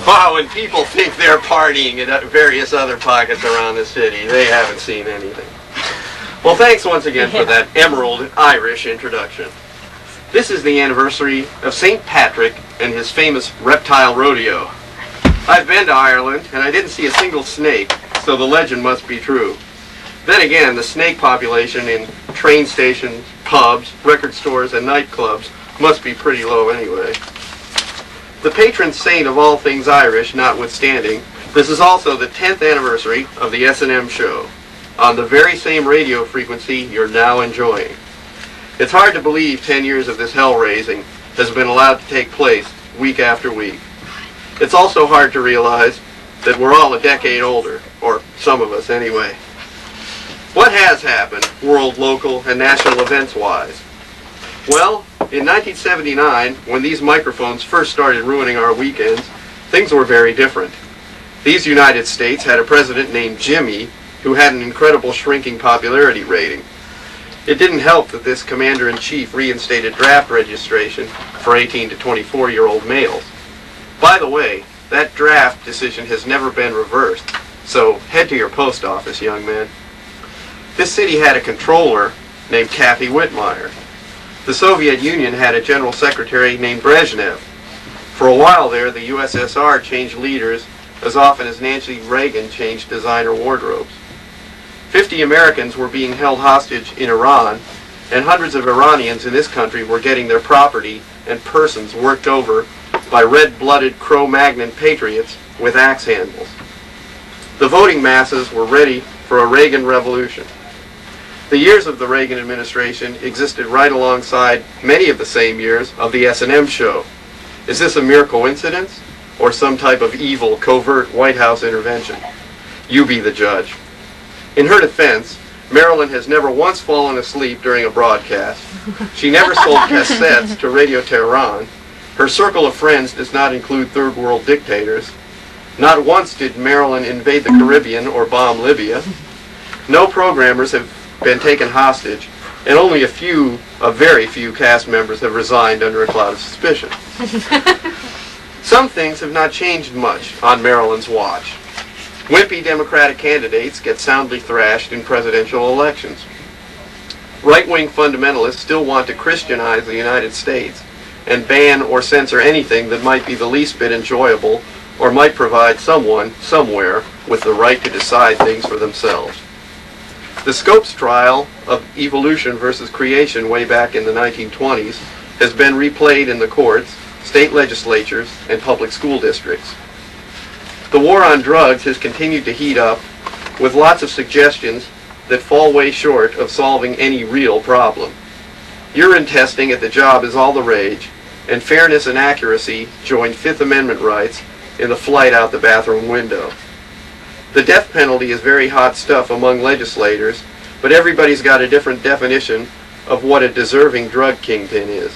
Wow, when people think they're partying in various other pockets around the city, they haven't seen anything. Well, thanks once again for that emerald Irish introduction. This is the anniversary of St. Patrick and his famous reptile rodeo. I've been to Ireland, and I didn't see a single snake, so the legend must be true. Then again, the snake population in train stations, pubs, record stores, and nightclubs must be pretty low anyway. The patron saint of all things Irish notwithstanding, this is also the 10th anniversary of the S&M show, on the very same radio frequency you're now enjoying. It's hard to believe 10 years of this hell-raising has been allowed to take place week after week. It's also hard to realize that we're all a decade older, or some of us anyway. What has happened, world, local, and national events-wise? Well, in 1979, when these microphones first started ruining our weekends, things were very different. These United States had a president named Jimmy who had an incredible shrinking popularity rating. It didn't help that this commander-in-chief reinstated draft registration for 18 to 24-year-old males. By the way, that draft decision has never been reversed, so head to your post office, young man. This city had a controller named Kathy Whitmire. The Soviet Union had a general secretary named Brezhnev. For a while there, the USSR changed leaders as often as Nancy Reagan changed designer wardrobes. 50 Americans were being held hostage in Iran, and hundreds of Iranians in this country were getting their property and persons worked over by red-blooded Cro-Magnon patriots with axe handles. The voting masses were ready for a Reagan revolution. The years of the Reagan administration existed right alongside many of the same years of the S&M show. Is this a mere coincidence, or some type of evil, covert White House intervention? You be the judge. In her defense, Marilyn has never once fallen asleep during a broadcast. She never sold cassettes to Radio Tehran. Her circle of friends does not include third world dictators. Not once did Marilyn invade the Caribbean or bomb Libya. No programmers have been taken hostage, and only a very few cast members have resigned under a cloud of suspicion. Some things have not changed much on Marilyn's watch. Wimpy Democratic candidates get soundly thrashed in presidential elections. Right-wing fundamentalists still want to Christianize the United States and ban or censor anything that might be the least bit enjoyable or might provide someone, somewhere, with the right to decide things for themselves. The Scopes trial of evolution versus creation way back in the 1920s has been replayed in the courts, state legislatures, and public school districts. The war on drugs has continued to heat up with lots of suggestions that fall way short of solving any real problem. Urine testing at the job is all the rage, and fairness and accuracy join Fifth Amendment rights in the flight out the bathroom window. The death penalty is very hot stuff among legislators, but everybody's got a different definition of what a deserving drug kingpin is.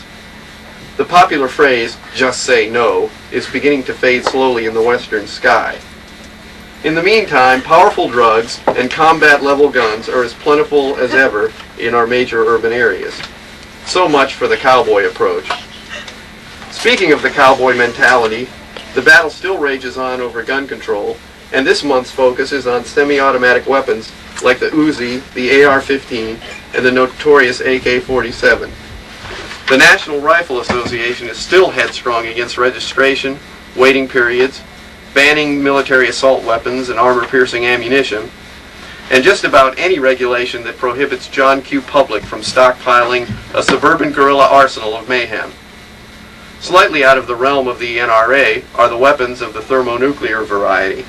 The popular phrase, "just say no," is beginning to fade slowly in the western sky. In the meantime, powerful drugs and combat-level guns are as plentiful as ever in our major urban areas. So much for the cowboy approach. Speaking of the cowboy mentality, the battle still rages on over gun control, and this month's focus is on semi-automatic weapons like the Uzi, the AR-15, and the notorious AK-47. The National Rifle Association is still headstrong against registration, waiting periods, banning military assault weapons and armor-piercing ammunition, and just about any regulation that prohibits John Q. Public from stockpiling a suburban guerrilla arsenal of mayhem. Slightly out of the realm of the NRA are the weapons of the thermonuclear variety.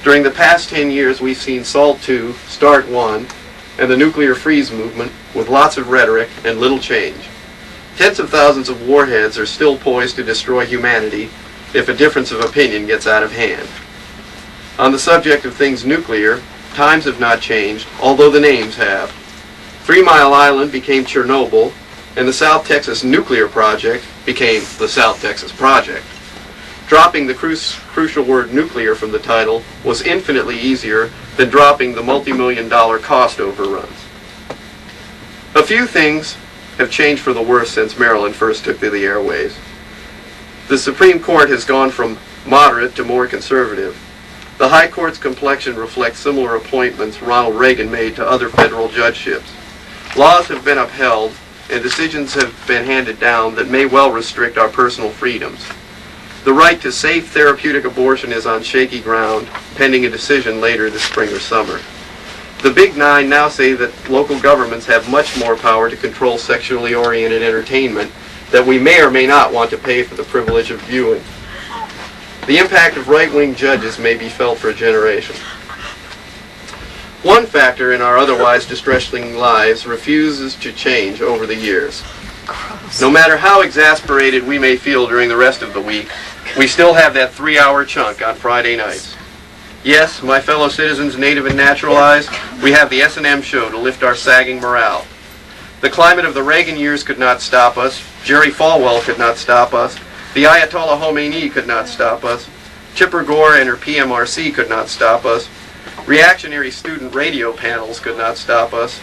During the past 10 years, we've seen SALT II, START I, and the nuclear freeze movement with lots of rhetoric and little change. Tens of thousands of warheads are still poised to destroy humanity if a difference of opinion gets out of hand. On the subject of things nuclear, times have not changed, although the names have. 3 Mile Island became Chernobyl, and the South Texas Nuclear Project became the South Texas Project. Dropping the crucial word nuclear from the title was infinitely easier than dropping the multi-million-dollar cost overruns. A few things have changed for the worse since Maryland first took to the airwaves. The Supreme Court has gone from moderate to more conservative. The High Court's complexion reflects similar appointments Ronald Reagan made to other federal judgeships. Laws have been upheld, and decisions have been handed down that may well restrict our personal freedoms. The right to safe therapeutic abortion is on shaky ground, pending a decision later this spring or summer. The Big Nine now say that local governments have much more power to control sexually oriented entertainment that we may or may not want to pay for the privilege of viewing. The impact of right-wing judges may be felt for a generation. One factor in our otherwise distressing lives refuses to change over the years. No matter how exasperated we may feel during the rest of the week, we still have that 3-hour chunk on Friday nights. Yes, my fellow citizens, native and naturalized, we have the S&M show to lift our sagging morale. The climate of the Reagan years could not stop us. Jerry Falwell could not stop us. The Ayatollah Khomeini could not stop us. Chipper Gore and her PMRC could not stop us. Reactionary student radio panels could not stop us.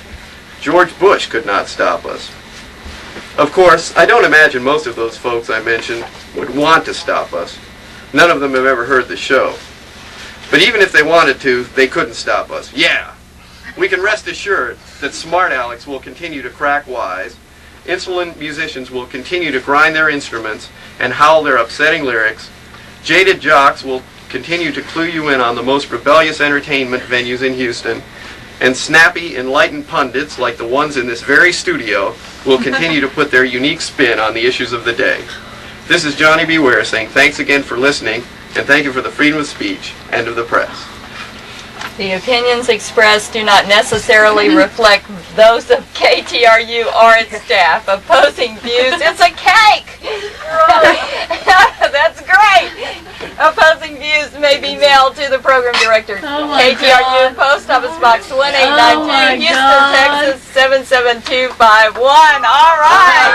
George Bush could not stop us. Of course, I don't imagine most of those folks I mentioned would want to stop us. None of them have ever heard the show. But even if they wanted to, they couldn't stop us. Yeah! We can rest assured that smart Alex will continue to crack wise, insolent musicians will continue to grind their instruments and howl their upsetting lyrics, jaded jocks will continue to clue you in on the most rebellious entertainment venues in Houston, and snappy, enlightened pundits like the ones in this very studio will continue to put their unique spin on the issues of the day. This is Johnny B. Ware saying thanks again for listening, and thank you for the freedom of speech. End of the press. The opinions expressed do not necessarily reflect those of KTRU or its staff. Opposing views, it's a cake! That's great! Opposing views may be mailed to the program director, KTRU, Post Office Box 1892, Houston, Texas 77251. All right!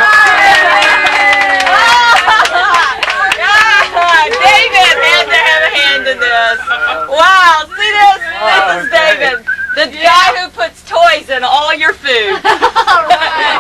David had to have a hand in this. Wow, see this? This is David, the guy who puts toys in all your food. All right.